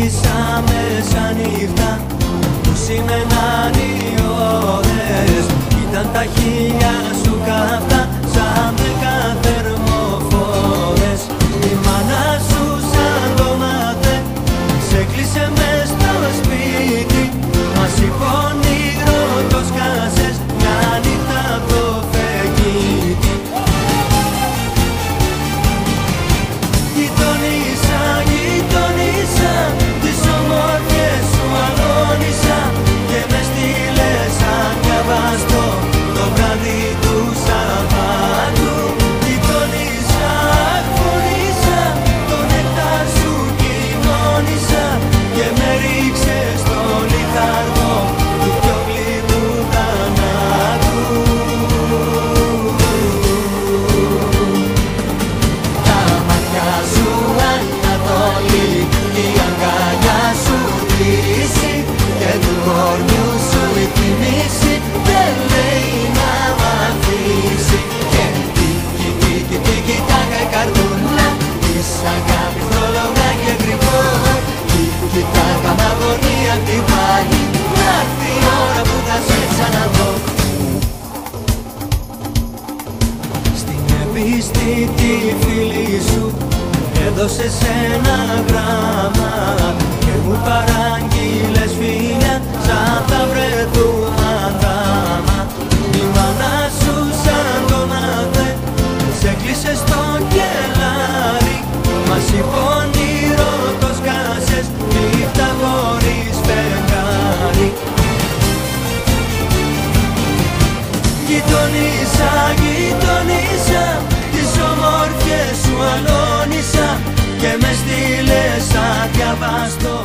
γύρισα μεσάνυχτα που σήμαιναν οι ώρες. Ήταν τα χείλια σου καυτά σαν 10 θερμοφόρες. Η μάνα σου σαν το μάθε σε κλείσε μες στο σπίτι. Μας είπε όνειρο το σκάσες μια νύχτα απ' το φεγγίτι. Γειτονίσα, γειτονίσα, τις ομορφιές σου αλώνησα και με στείλες σαν διαβαστό το βράδυ του Σαββάτου. Γειτονίσα, φωνήσα, το νεκτάρ σου κοινώνησα και με ρίξες στο λιθαργό του πιο γλυκού θανάτου. Τα μάτια σου Ανατολή, η αγκαλιά σου δύση και του κορμιού σου η θυμίση δεν λέει να μ' αφήσει. Και τίκι, τίκι, τίκι, τάκα η καρδούλα της αγάπης πρόλογα και κρυφό. Τίκι, τάκα μ' αγωνία χτυπάει, να'ρθεί η ώρα που θα σε ξαναδώ. Στην επιστήτη φίλη σου έδωσες ένα γράμμα και μου παράγγειλες φίλια σαν θα βρεθούμε δράμα. Η μάνα σου σαν το μάθε σε κλείσε στο κελάρι. Μας είπε όνειρο το σκάσες νύχτα χωρίς φεγγάρι. Γειτονίσα, γειτονίσα, τις ομορφιές σου αλώνησα και με στείλες σαν διαβαστό